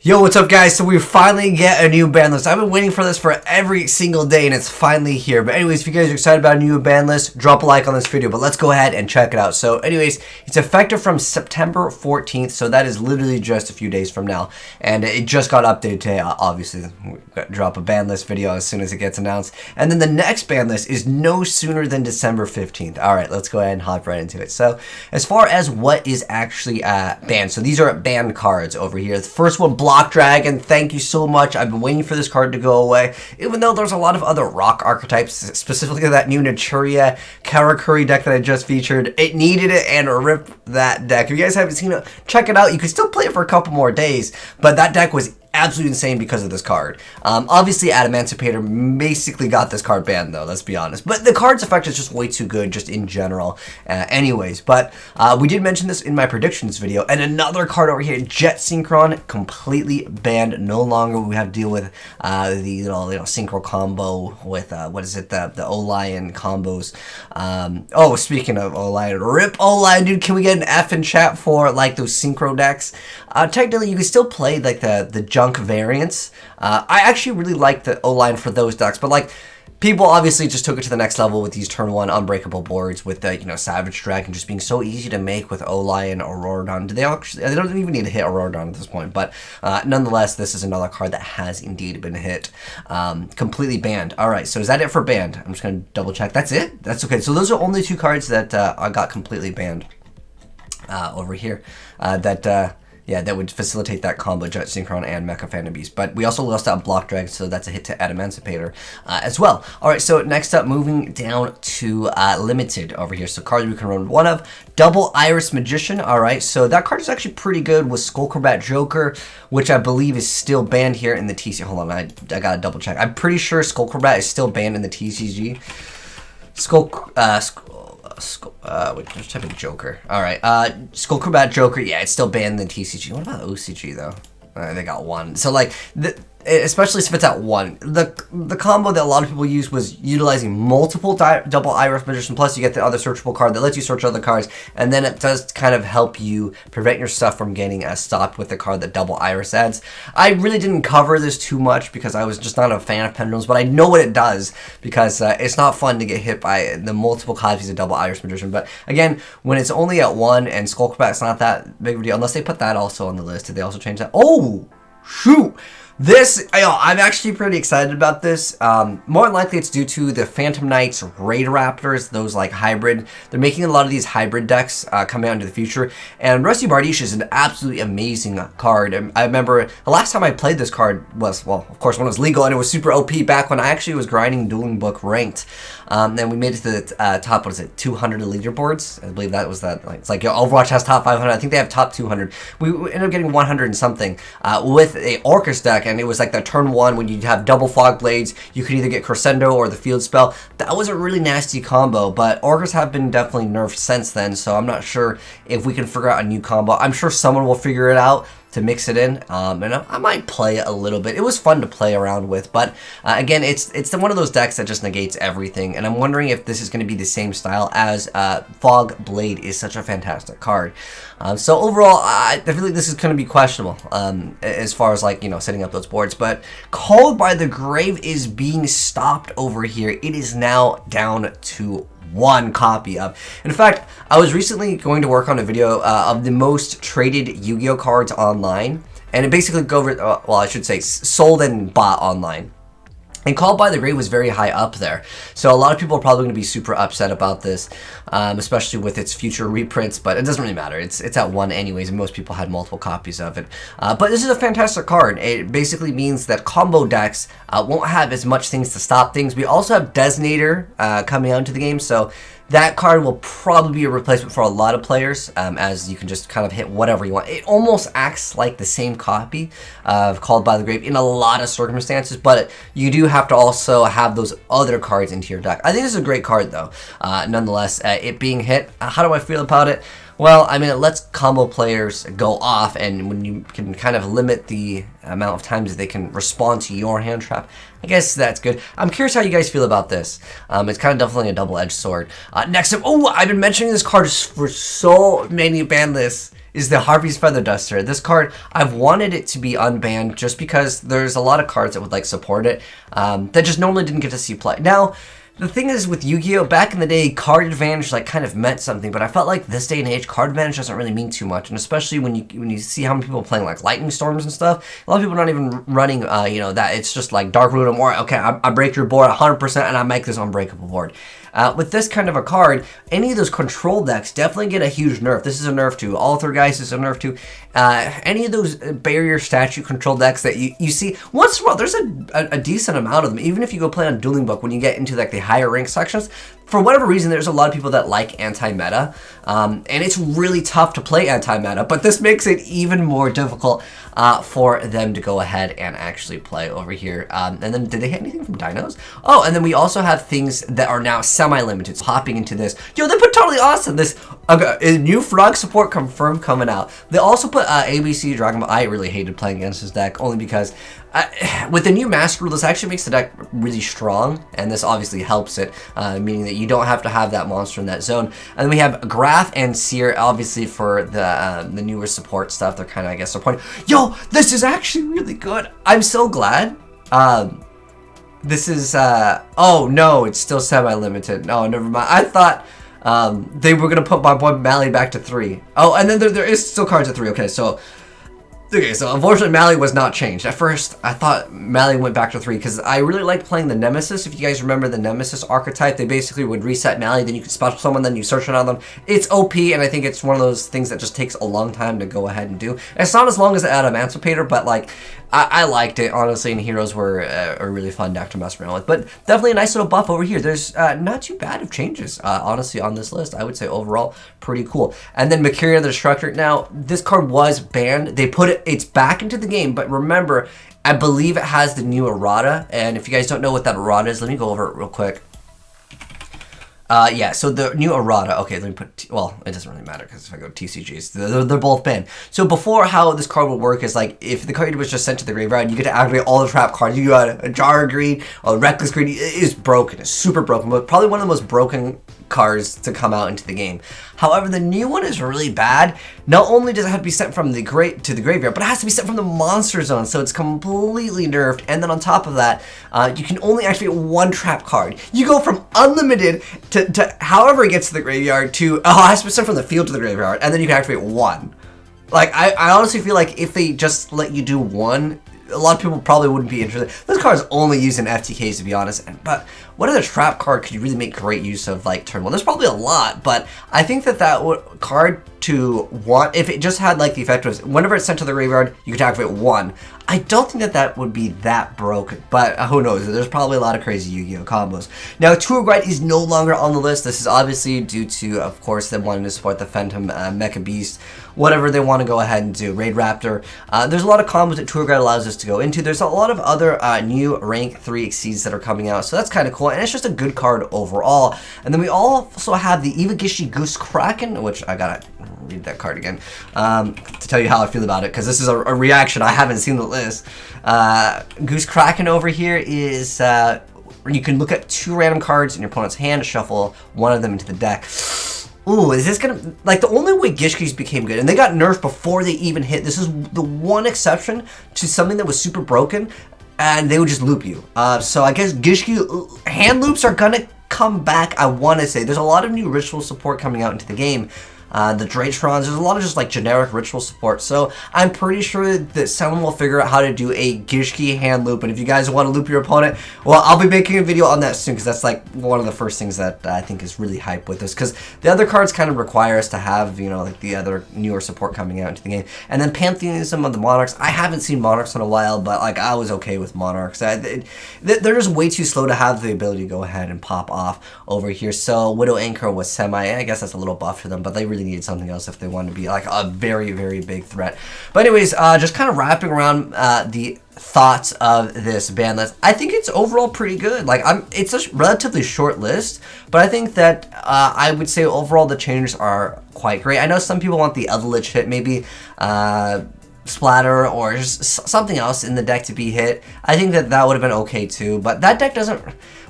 Yo, what's up guys? So we finally get a new ban list. I've been waiting for this for every single day and it's finally here. But anyways, if you guys are excited about a new ban list, drop a like on this video. But let's go ahead and check it out. So anyways, it's effective from September 14th. So that is literally just a few days from now. And it just got updated today. Obviously, we're gonna drop a ban list video as soon as it gets announced. And then the next ban list is no sooner than December 15th. Alright, let's go ahead and hop right into it. So as far as what is actually banned. So these are banned cards over here. The first one, Block Dragon, thank you so much. I've been waiting for this card to go away, even though there's a lot of other rock archetypes, specifically that new Naturia Karakuri deck that I just featured. It needed it and ripped that deck. If you guys haven't seen it, check it out. You can still play it for a couple more days, but that deck was absolutely insane because of this card. Obviously, Emancipator basically got this card banned, though, let's be honest. But the card's effect is just way too good, just in general. Anyways, but we did mention this in my predictions video. And another card over here, Jet Synchron, completely banned. No longer we have to deal with the synchro combo with, what is it, the O-Lion combos. Oh, speaking of O-Lion, rip O-Lion, dude. Can we get an F in chat for, like, those synchro decks? Technically, you can still play, like, the junk variants. I actually really like the O-Line for those decks, but like people obviously just took it to the next level with these turn 1 unbreakable boards with the Savage Dragon just being so easy to make with O-Lion or Auroradon. They don't even need to hit Auroradon at this point, but nonetheless, this is another card that has indeed been hit. Completely banned. Alright, so is that it for banned? I'm just gonna double check. That's it? That's okay. So those are only two cards that I got completely banned over here. Yeah, that would facilitate that combo, Jet Synchron and Mecha Phantom Beast. But we also lost out Block Dragon, so that's a hit to Emancipator as well. Alright, so next up, moving down to Limited over here. So cards we can run one of. Double Iris Magician. Alright, so that card is actually pretty good with Skullcrobat Joker, which I believe is still banned here in the TCG. Hold on, I gotta double check. I'm pretty sure Skullcrobat is still banned in the TCG. Wait, just type in Joker. Alright, Skullcrobat Joker, yeah, it's still banned in the TCG. What about OCG, though? They got one. So, like, especially if it's at one. The combo that a lot of people use was utilizing multiple double Iris Magician, plus you get the other searchable card that lets you search other cards, and then it does kind of help you prevent your stuff from getting stopped with the card that double Iris adds. I really didn't cover this too much because I was just not a fan of pendulums, but I know what it does because it's not fun to get hit by the multiple copies of double Iris Magician. But again, when it's only at one and Skullcrobat's not that big of a deal, unless they put that also on the list. Did they also change that? Oh, shoot! This, I'm actually pretty excited about this. More than likely it's due to the Phantom Knights, Raid Raptors, those like hybrid. They're making a lot of these hybrid decks coming out into the future. And Rusty Bardiche is an absolutely amazing card. I remember the last time I played this card was, well, of course, when it was legal and it was super OP back when I actually was grinding Dueling Book ranked. And we made it to the top, what is it, 200 leaderboards? I believe that was that. Like, it's like, Overwatch has top 500. I think they have top 200. We ended up getting 100 and something with a Orcus deck. And it was like that turn 1 when you'd have double Fog Blades. You could either get Crescendo or the Field Spell. That was a really nasty combo, but Orcus have been definitely nerfed since then, so I'm not sure if we can figure out a new combo. I'm sure someone will figure it out to mix it in, and I might play it a little bit. It was fun to play around with, but again, it's one of those decks that just negates everything, and I'm wondering if this is going to be the same style as Fog Blade is such a fantastic card. So overall, I feel like this is going to be questionable as far as like, setting up those boards, but Called by the Grave is being stopped over here. It is now down to one copy of. In fact, I was recently going to work on a video of the most traded Yu-Gi-Oh cards online, and it basically go over, well, I should say sold and bought online. And Called by the Grave was very high up there. So a lot of people are probably going to be super upset about this, especially with its future reprints, but it doesn't really matter. It's at one anyways, and most people had multiple copies of it. But this is a fantastic card. It basically means that combo decks won't have as much things to stop things. We also have Designator coming out into the game, so that card will probably be a replacement for a lot of players, as you can just kind of hit whatever you want. It almost acts like the same copy of Called by the Grave in a lot of circumstances, but you do have to also have those other cards into your deck. I think this is a great card, though. Nonetheless, it being hit, how do I feel about it? Well, I mean, it lets combo players go off, and when you can kind of limit the amount of times that they can respond to your hand trap, I guess that's good. I'm curious how you guys feel about this. It's kind of definitely a double-edged sword. Next up, oh, I've been mentioning this card for so many ban lists, is the Harvey's Feather Duster. This card, I've wanted it to be unbanned just because there's a lot of cards that would like support it that just normally didn't get to see play. Now, the thing is with Yu-Gi-Oh, back in the day, card advantage like kind of meant something, but I felt like this day and age, card advantage doesn't really mean too much, and especially when you see how many people are playing like Lightning Storms and stuff, a lot of people are not even running, you know, that it's just like Dark Root or okay, I break your board 100% and I make this unbreakable board. With this kind of a card, any of those control decks definitely get a huge nerf. This is a nerf to Alter Guys, is a nerf to any of those barrier statue control decks that you see once in a while. There's a decent amount of them, even if you go play on Dueling Book when you get into like the higher rank sections. For whatever reason, there's a lot of people that like anti-meta, and it's really tough to play anti-meta, but this makes it even more difficult for them to go ahead and actually play over here. And then, did they hit anything from Dinos? Oh, and then we also have things that are now semi-limited. So hopping into this, yo, they put Totally Awesome. This new frog support confirmed coming out. They also put ABC Dragon Ball. I really hated playing against this deck only because with the new master rule, this actually makes the deck really strong, and this obviously helps it, meaning that you don't have to have that monster in that zone. And then we have Graph and Seer, obviously for the newer support stuff. They're kind of, I guess, they're pointing. Yo, this is actually really good. I'm so glad. This is, oh no, it's still semi-limited. No, never mind. I thought they were gonna put my boy Mally back to 3. Oh, and then there is still cards at 3. Okay, so unfortunately Mally was not changed. At first, I thought Mally went back to 3 because I really liked playing the Nemesis. If you guys remember the Nemesis archetype, they basically would reset Mally, then you could special someone, then you search it on them. It's OP, and I think it's one of those things that just takes a long time to go ahead and do. And it's not as long as the Emancipator, but like, I liked it, honestly, and Heroes were a really fun deck to mess around with. But definitely a nice little buff over here. There's not too bad of changes, honestly, on this list. I would say overall, pretty cool. And then Mercury the Destructor. Now, this card was banned. They put it's back into the game, but remember, I believe it has the new Errata. And if you guys don't know what that Errata is, let me go over it real quick. Yeah, so the new Errata, okay, let me put, well, it doesn't really matter because if I go TCGs, they're both banned. So before, how this card would work is like, if the card was just sent to the graveyard, you get to activate all the trap cards. You got a Jar of Greed, a Reckless Greed. It is broken, it's super broken, but probably one of the most broken cards to come out into the game. However, the new one is really bad. Not only does it have to be sent from the to the graveyard, but it has to be sent from the monster zone, so it's completely nerfed. And then on top of that, you can only activate one trap card. You go from unlimited to however it gets to the graveyard to, oh, it has to be sent from the field to the graveyard, and then you can activate one. Like, I honestly feel like if they just let you do one, a lot of people probably wouldn't be interested. This card is only used in FTKs, to be honest. But what other trap card could you really make great use of, like, turn 1? There's probably a lot, but I think that card to want, if it just had, like, the effect was, whenever it's sent to the graveyard, you could activate one. I don't think that would be that broken, but who knows? There's probably a lot of crazy Yu-Gi-Oh combos. Now, Tour Guide is no longer on the list. This is obviously due to, of course, them wanting to support the Phantom Mecha Beast, whatever they want to go ahead and do. Raid Raptor. There's a lot of combos that Tour Guide allows us to go into. There's a lot of other new rank 3 exceeds that are coming out, so that's kind of cool, and it's just a good card overall. And then we also have the Gishi Goose Kraken, which I gotta read that card again to tell you how I feel about it, because this is a reaction. I haven't seen the list. Goose Kraken over here is you can look at 2 random cards in your opponent's hand, shuffle one of them into the deck. Ooh, is this gonna, like, the only way Gishkis became good, and they got nerfed before they even hit, this is the one exception to something that was super broken, and they would just loop you. So I guess Gishki hand loops are gonna come back, I want to say. There's a lot of new ritual support coming out into the game. The Dratrons, there's a lot of just like generic ritual support, so I'm pretty sure that someone will figure out how to do a Gishki hand loop, and if you guys want to loop your opponent, well, I'll be making a video on that soon, because that's like one of the first things that I think is really hype with this, because the other cards kind of require us to have, you know, like the other newer support coming out into the game. And then Pantheism of the Monarchs, I haven't seen Monarchs in a while, but like I was okay with Monarchs. They're just way too slow to have the ability to go ahead and pop off over here, so Widow Anchor was semi, I guess that's a little buff to them, but they really really needed something else if they wanted to be like a very, very big threat. But anyways, just kind of wrapping around the thoughts of this ban list. I think it's overall pretty good. Like, it's a relatively short list, but I think that I would say overall the changes are quite great. I know some people want the other lich hit, maybe splatter or just something else in the deck to be hit. I think that that would have been okay too, but that deck doesn't,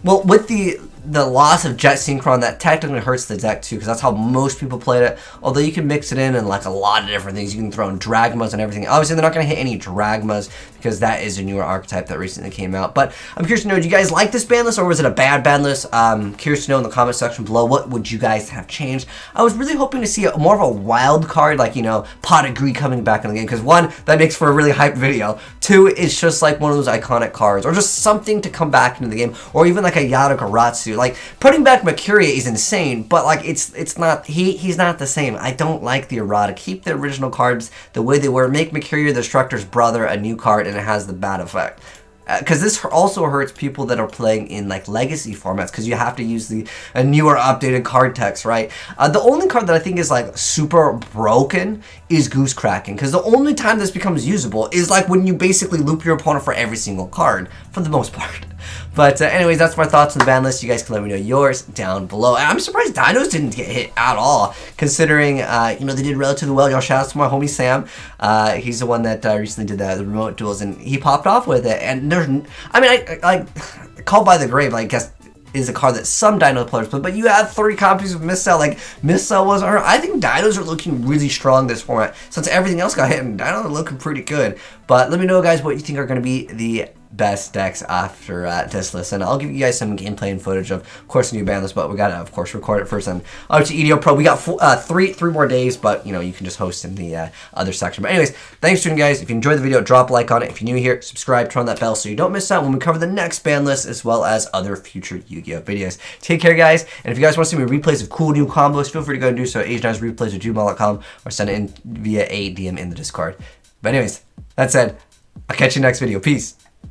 well, with the loss of Jet Synchron, that technically hurts the deck too, because that's how most people played it. Although you can mix it in like a lot of different things. You can throw in Dragmas and everything. Obviously, they're not going to hit any Dragmas because that is a newer archetype that recently came out. But I'm curious to know, do you guys like this ban list or was it a bad ban list? Curious to know in the comment section below, what would you guys have changed? I was really hoping to see more of a wild card, like, you know, Pot of Greed coming back in the game, because one, that makes for a really hype video. Two, it's just like one of those iconic cards, or just something to come back into the game, or even like a Yadagaratsu. Like, putting back Mercuria is insane, but like it's not, he's not the same. I don't like the Errata. Keep the original cards the way they were. Make Mercuria the Destructor's brother a new card, and it has the bad effect. Because this also hurts people that are playing in like legacy formats, because you have to use the newer updated card text, right? The only card that I think is like super broken is Goose Kraken, because the only time this becomes usable is like when you basically loop your opponent for every single card, for the most part. But anyways, that's my thoughts on the ban list. You guys can let me know yours down below. And I'm surprised Dinos didn't get hit at all, considering, you know, they did relatively well. Y'all, shout out to my homie Sam. He's the one that recently did the remote duels, and he popped off with it. And there's, I mean, I Called by the Grave, I guess, is a card that some Dino players play, but you have 3 copies of Miscell. Like, Miscell wasn't hurt. I think Dinos are looking really strong this format, since everything else got hit, and Dinos are looking pretty good. But let me know, guys, what you think are going to be the best decks after this list, and I'll give you guys some gameplay and footage of course, the new ban list, but we gotta, of course, record it first. And to Yugioh Pro, we got three more days, but, you know, you can just host in the other section. But anyways, thanks for tuning, guys. If you enjoyed the video, drop a like on it. If you're new here, subscribe, turn on that bell so you don't miss out when we cover the next ban list, as well as other future Yu-Gi-Oh videos. Take care, guys, and if you guys want to see me replays of cool new combos, feel free to go and do so at AzneyesReplays@gmail.com, or send it in via a DM in the Discord. But anyways, that said, I'll catch you next video. Peace.